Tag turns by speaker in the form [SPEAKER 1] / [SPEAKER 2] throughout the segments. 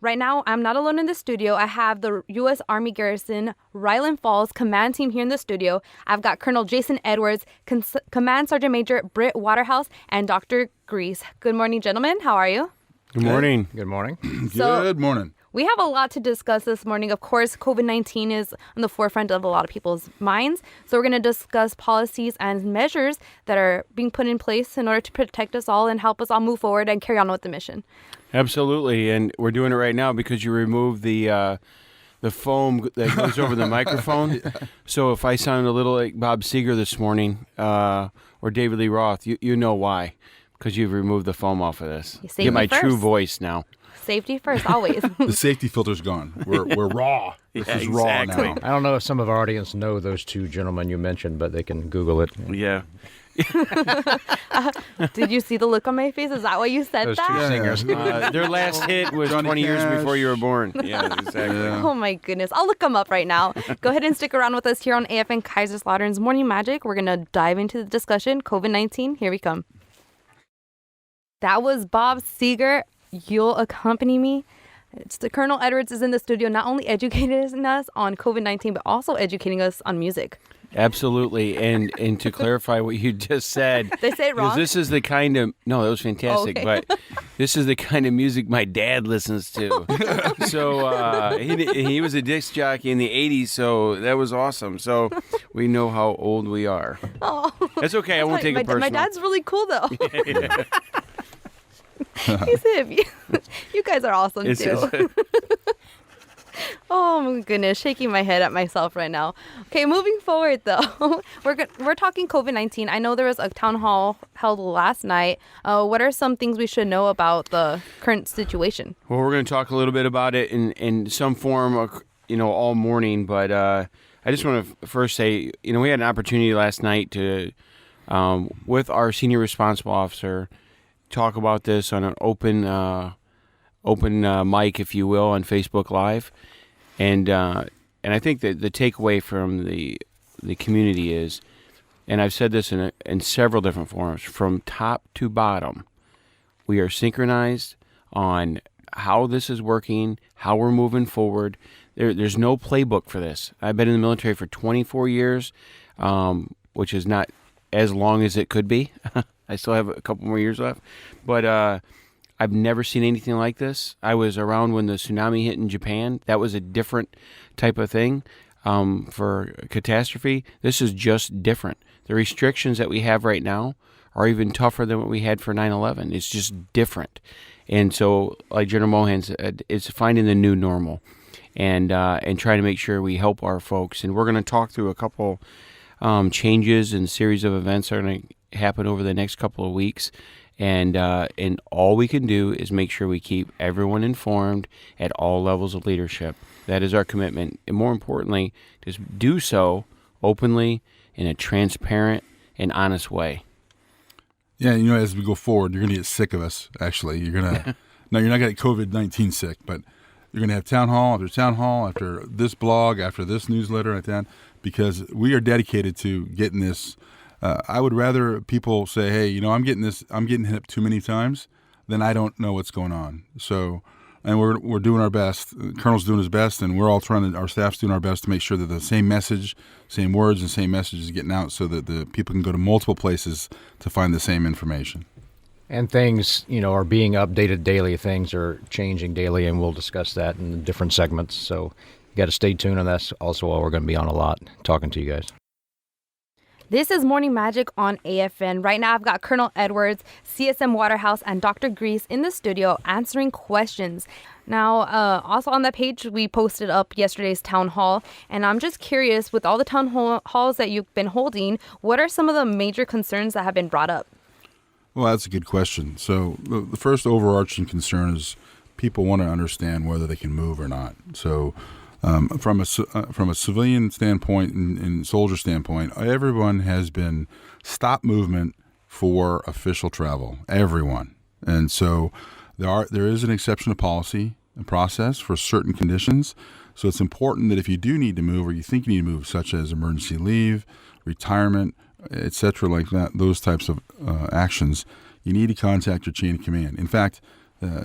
[SPEAKER 1] Right now, I'm not alone in the studio. I have the U.S. Army Garrison Rheinland-Pfalz command team here in the studio. I've got Colonel Jason Edwards, Command Sergeant Major Britt Waterhouse, and Dr. Grease. Good morning, gentlemen. How are you?
[SPEAKER 2] Good morning.
[SPEAKER 3] Good morning.
[SPEAKER 2] Good morning.
[SPEAKER 1] We have a lot to discuss this morning. Of course, COVID-19 is on the forefront of a lot of people's minds. So we're going to discuss policies and measures that are being put in place in order to protect us all and help us all move forward and carry on with the mission.
[SPEAKER 2] Absolutely. And we're doing it right now because you removed the foam that goes over the microphone. Yeah. So if I sound a little like Bob Seger this morning or David Lee Roth, you know why. Because you've removed the foam off of this. You get my true voice now.
[SPEAKER 1] Safety first, always.
[SPEAKER 4] The safety filter's gone. We're raw. This is raw now.
[SPEAKER 3] I don't know if some of our audience know those two gentlemen you mentioned, but they can Google it.
[SPEAKER 2] Yeah.
[SPEAKER 1] Did you see the look on my face? Is that why you said
[SPEAKER 3] those
[SPEAKER 1] that?
[SPEAKER 3] Two singers.
[SPEAKER 2] Their last hit was
[SPEAKER 4] Johnny
[SPEAKER 2] 20 years
[SPEAKER 4] Cash.
[SPEAKER 2] before you were born. Yeah, exactly. Yeah.
[SPEAKER 1] Oh my goodness. I'll look them up right now. Go ahead and stick around with us here on AFN Kaiserslautern's Morning Magic. We're going to dive into the discussion. COVID-19, here we come. That was Bob Seger. You'll accompany me. It's the Colonel Edwards is in the studio, not only educating us on COVID-19, but also educating us on music.
[SPEAKER 2] Absolutely. And to clarify what you just said.
[SPEAKER 1] Did I say it wrong?
[SPEAKER 2] This is the kind of, no, that was fantastic, but this is the kind of music my dad listens to. So he was a disc jockey in the 80s, so that was awesome. So we know how old we are.
[SPEAKER 1] Oh,
[SPEAKER 2] That's okay. I won't take it personal.
[SPEAKER 1] My dad's really cool, though. He's hip. You guys are awesome, too. Oh, my goodness. Shaking my head at myself right now. Okay, moving forward, though. We're talking COVID-19. I know there was a town hall held last night. What are some things we should know about the current situation?
[SPEAKER 2] Well, we're going to talk a little bit about it in some form, all morning. But I just want to first say, we had an opportunity last night to, with our senior responsible officer, talk about this on an open mic, if you will, on Facebook Live, and I think that the takeaway from the community is, and I've said this in several different forums, from top to bottom, we are synchronized on how this is working, how we're moving forward. There's no playbook for this. I've been in the military for 24 years, which is not as long as it could be. I still have a couple more years left, but I've never seen anything like this. I was around when the tsunami hit in Japan. That was a different type of thing for catastrophe. This is just different. The restrictions that we have right now are even tougher than what we had for 9/11. It's just different. And so, like General Mohan said, it's finding the new normal and trying to make sure we help our folks. And we're going to talk through a couple changes and series of events that are going to happen over the next couple of weeks, and all we can do is make sure we keep everyone informed at all levels of leadership. That is our commitment, and more importantly, just do so openly in a transparent and honest way.
[SPEAKER 4] Yeah, as we go forward, you're going to get sick of us. Actually, you're not going to get COVID-19 sick, but you're going to have town hall after this blog, after this newsletter, like that, because we are dedicated to getting this. I would rather people say, hey, I'm getting hit too many times, than I don't know what's going on. So, and we're doing our best. The Colonel's doing his best, and we're all our staff's doing our best to make sure that the same message, same words, and same message is getting out so that the people can go to multiple places to find the same information.
[SPEAKER 3] And things, are being updated daily. Things are changing daily, and we'll discuss that in different segments. So you got to stay tuned, and that's also why we're going to be on a lot talking to you guys.
[SPEAKER 1] This is Morning Magic on AFN. Right now, I've got Colonel Edwards, CSM Waterhouse, and Dr. Grease in the studio answering questions. Now, also on that page, we posted up yesterday's town hall, and I'm just curious, with all the town halls that you've been holding, what are some of the major concerns that have been brought up?
[SPEAKER 4] Well, that's a good question. So the first overarching concern is people want to understand whether they can move or not. So from a civilian standpoint and soldier standpoint, everyone has been stop movement for official travel. Everyone, and so there is an exception to policy and process for certain conditions. So it's important that if you do need to move or you think you need to move, such as emergency leave, retirement, etc., like that, those types of actions, you need to contact your chain of command. In fact,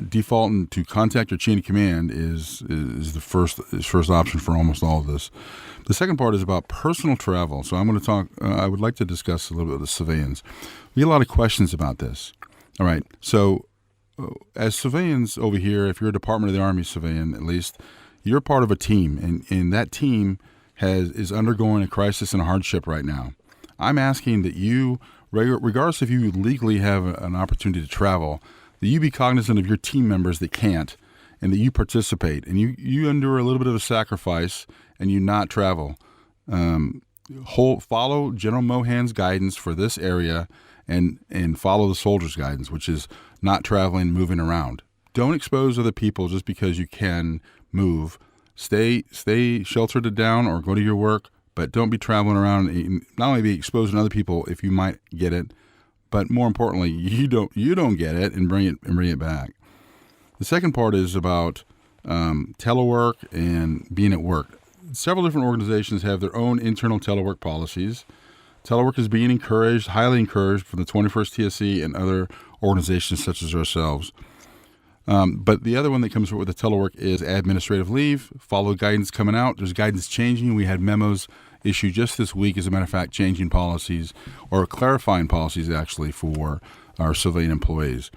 [SPEAKER 4] defaulting to contact your chain of command is the first option for almost all of this. The second part is about personal travel. So I'm going to talk. I would like to discuss a little bit of the civilians. We get a lot of questions about this. All right. So as civilians over here, if you're a Department of the Army civilian, at least, you're part of a team, and that team is undergoing a crisis and a hardship right now. I'm asking that you, regardless if you legally have an opportunity to travel, that you be cognizant of your team members that can't, and that you participate, and you endure a little bit of a sacrifice, and you not travel. Follow General Mohan's guidance for this area, and follow the soldiers' guidance, which is not traveling, moving around. Don't expose other people just because you can move. Stay sheltered down or go to your work, but don't be traveling around and not only be exposing other people if you might get it, but more importantly, you don't get it and bring it back. The second part is about telework and being at work. Several different organizations have their own internal telework policies. Telework is being encouraged, highly encouraged, from the 21st TSC and other organizations such as ourselves. But the other one that comes with the telework is administrative leave. Follow guidance coming out. There's guidance changing. We had memos issued just this week, as a matter of fact, changing policies or clarifying policies actually for our civilian employees.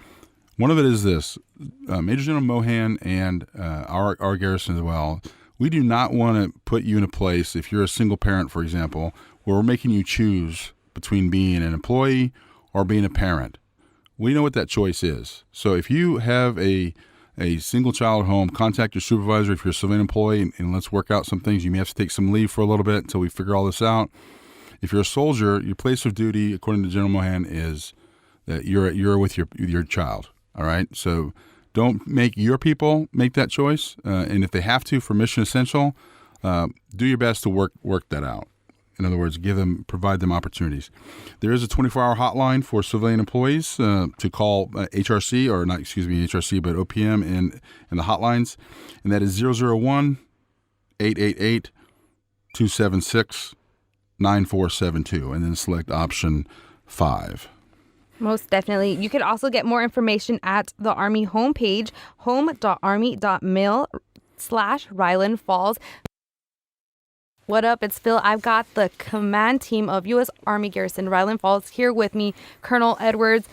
[SPEAKER 4] One of it is this: Major General Mohan and our garrison as well. We do not want to put you in a place, if you're a single parent, for example, where we're making you choose between being an employee or being a parent. We know what that choice is. So if you have a single child at home, contact your supervisor if you're a civilian employee, and let's work out some things. You may have to take some leave for a little bit until we figure all this out. If you're a soldier, your place of duty, according to General Mohan, is that you're with your child. All right? So don't make your people make that choice. And if they have to for mission essential, do your best to work that out. In other words, provide them opportunities. There is a 24-hour hotline for civilian employees to call HRC, or not, excuse me, HRC, but OPM in the hotlines, and that is 001-888-276-9472, and then select option 5.
[SPEAKER 1] Most definitely. You could also get more information at the Army homepage, home.army.mil/Rheinland-Pfalz. What up? It's Phil. I've got the command team of U.S. Army Garrison Rheinland-Pfalz here with me, Colonel Edwards,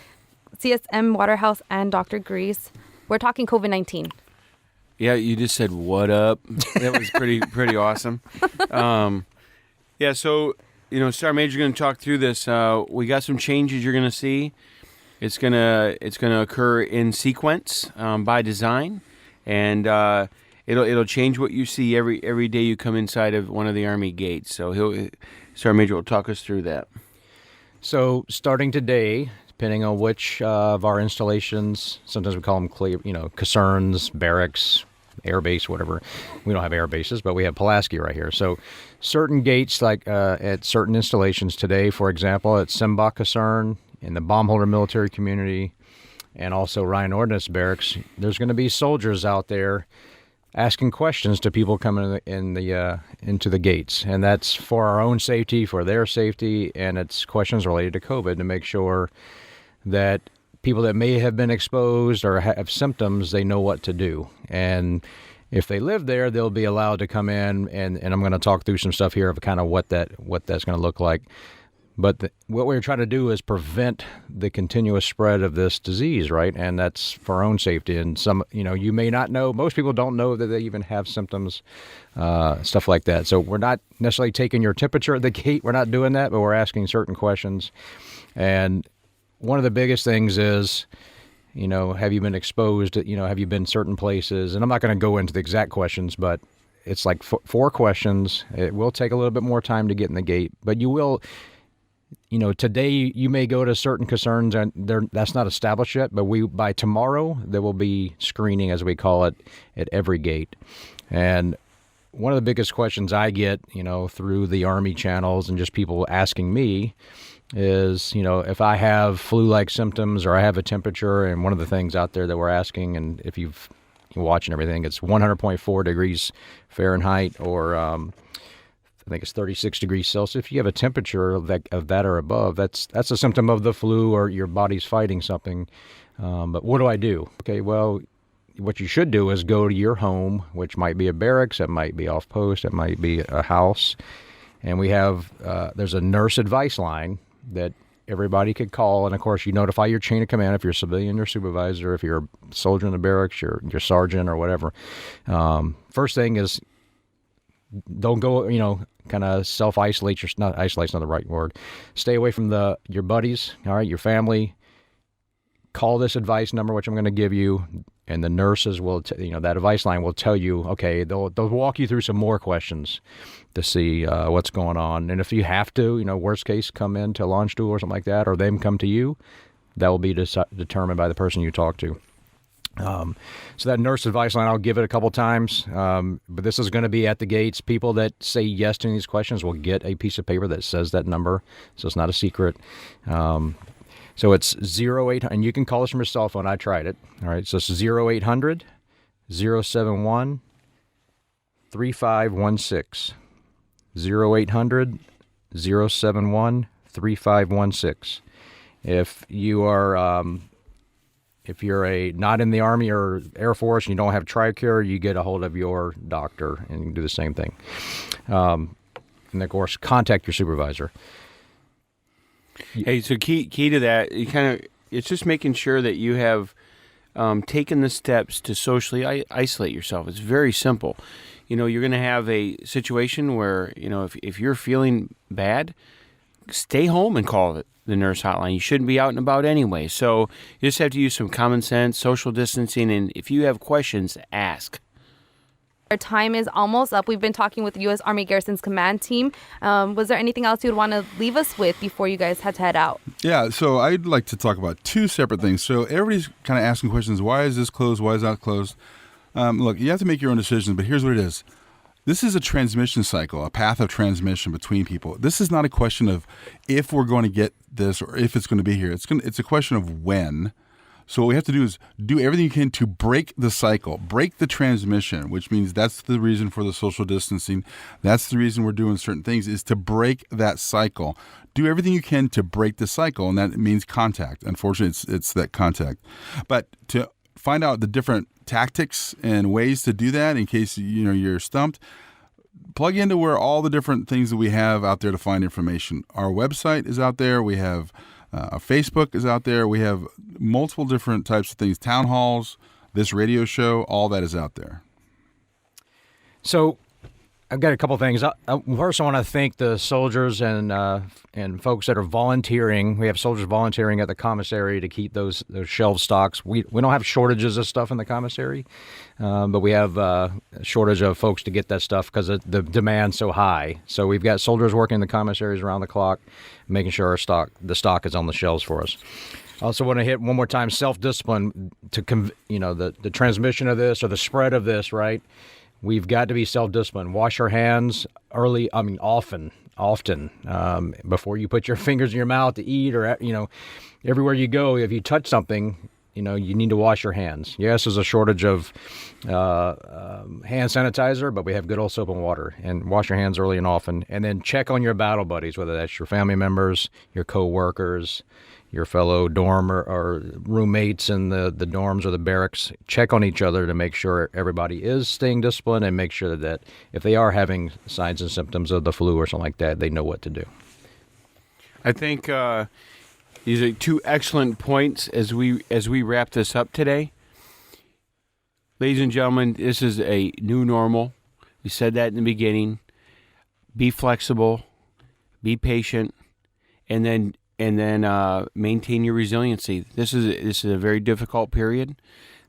[SPEAKER 1] CSM Waterhouse, and Dr. Grease. We're talking COVID-19.
[SPEAKER 2] Yeah, you just said what up. That was pretty awesome. Yeah, so Sergeant Major, going to talk through this. We got some changes you're going to see. It's gonna occur in sequence by design, and it'll change what you see every day you come inside of one of the Army gates. So Sergeant Major will talk us through that.
[SPEAKER 3] So starting today, depending on which of our installations, sometimes we call them casernes, barracks, air base, whatever. We don't have air bases, but we have Pulaski right here. So certain gates, like at certain installations today, for example, at Simbach Caserne, in the Baumholder Military Community, and also Ryan Ordnance Barracks, there's going to be soldiers out there asking questions to people coming into the gates, and that's for our own safety, for their safety, and it's questions related to COVID to make sure that people that may have been exposed or have symptoms, they know what to do. And if they live there, they'll be allowed to come in, and I'm going to talk through some stuff here of kind of what that's going to look like. But what we're trying to do is prevent the continuous spread of this disease, right? And that's for our own safety. And you may not know, most people don't know that they even have symptoms, stuff like that. So we're not necessarily taking your temperature at the gate. We're not doing that, but we're asking certain questions. And one of the biggest things is, have you been exposed? Have you been certain places? And I'm not going to go into the exact questions, but it's like 4 questions. It will take a little bit more time to get in the gate, but you will. Today you may go to certain concerns and that's not established yet, but by tomorrow there will be screening, as we call it, at every gate. And one of the biggest questions I get, through the Army channels and just people asking me is, if I have flu-like symptoms or I have a temperature, and one of the things out there that we're asking, and if you're watching everything, it's 100.4 degrees Fahrenheit or I think it's 36 degrees Celsius. If you have a temperature of that or above, that's a symptom of the flu or your body's fighting something. But what do I do? Okay, well, what you should do is go to your home, which might be a barracks, it might be off post, it might be a house, and we have there's a nurse advice line that everybody could call, and of course you notify your chain of command if you're a civilian, your supervisor, if you're a soldier in the barracks, your sergeant or whatever. First thing is, don't go, kind of self-isolate. Not isolate's not the right word. Stay away from your buddies, all right, your family. Call this advice number, which I'm going to give you, and the nurses will, that advice line will tell you, okay, they'll walk you through some more questions to see what's going on. And if you have to, worst case, come into launch stool or something like that, or them come to you, that will be determined by the person you talk to. So that nurse advice line, I'll give it a couple times, but this is going to be at the gates. People that say yes to these questions will get a piece of paper that says that number, so it's not a secret. So it's 0800, and you can call us from your cell phone. I tried it. All right, so it's 0800 071 3516. 0800 071 3516. If you're not in the Army or Air Force and you don't have TRICARE, you get a hold of your doctor and you can do the same thing. And of course, contact your supervisor.
[SPEAKER 2] Hey, so key to that, it's just making sure that you have taken the steps to socially isolate yourself. It's very simple. You're going to have a situation where, if you're feeling bad, stay home and call the nurse hotline. You shouldn't be out and about anyway. So you just have to use some common sense, social distancing, and if you have questions, ask.
[SPEAKER 1] Our time is almost up. We've been talking with the U.S. Army Garrison's command team. Was there anything else you would want to leave us with before you guys had to head out? Yeah,
[SPEAKER 4] so I'd like to talk about two separate things. So everybody's kind of asking questions. Why is this closed? Why is that closed? Look, you have to make your own decisions, but here's what it is. This is a transmission cycle, a path of transmission between people. This is not a question of if we're going to get this or if it's going to be here. It's a question of when. So what we have to do is do everything you can to break the cycle, break the transmission, which means that's the reason for the social distancing. That's the reason we're doing certain things, is to break that cycle. Do everything you can to break the cycle, and that means contact. Unfortunately, it's that contact. But to find out the different tactics and ways to do that, in case you're stumped, plug into where all the different things that we have out there to find information. Our website is out there. We have our Facebook is out there. We have multiple different types of things. Town halls, this radio show, all that is out there.
[SPEAKER 3] So I've got a couple things. First, I want to thank the soldiers and folks that are volunteering. We have soldiers volunteering at the commissary to keep those shelf stocks. We don't have shortages of stuff in the commissary, but we have a shortage of folks to get that stuff because the demand's so high. So we've got soldiers working in the commissaries around the clock, making sure the stock is on the shelves for us. I also want to hit one more time self-discipline to the transmission of this or the spread of this, right? We've got to be self-disciplined. Wash our hands often, before you put your fingers in your mouth to eat or, everywhere you go. If you touch something, you need to wash your hands. Yes, there's a shortage of hand sanitizer, but we have good old soap and water. And wash your hands early and often. And then check on your battle buddies, whether that's your family members, your co-workers, your fellow dorm or roommates in the dorms or the barracks. Check on each other to make sure everybody is staying disciplined and make sure that if they are having signs and symptoms of the flu or something like that, they know what to do.
[SPEAKER 2] I think these are two excellent points as we wrap this up today. Ladies and gentlemen, this is a new normal. We said that in the beginning. Be flexible, be patient, and then maintain your resiliency. This is a very difficult period.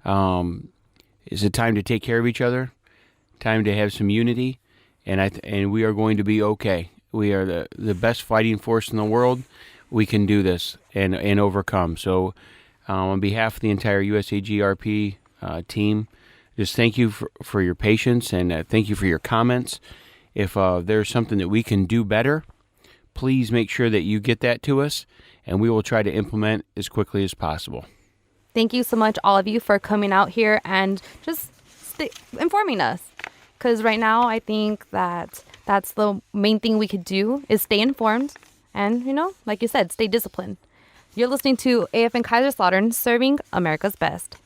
[SPEAKER 2] It's a time to take care of each other, time to have some unity, and we are going to be okay. We are the best fighting force in the world. We can do this and overcome. So on behalf of the entire USAGRP team, just thank you for your patience and thank you for your comments. If there's something that we can do better, please make sure that you get that to us, and we will try to implement as quickly as possible.
[SPEAKER 1] Thank you so much, all of you, for coming out here and just informing us. Because right now, I think that That's the main thing we could do is stay informed and, like you said, stay disciplined. You're listening to AFN Kaiserslautern, serving America's best.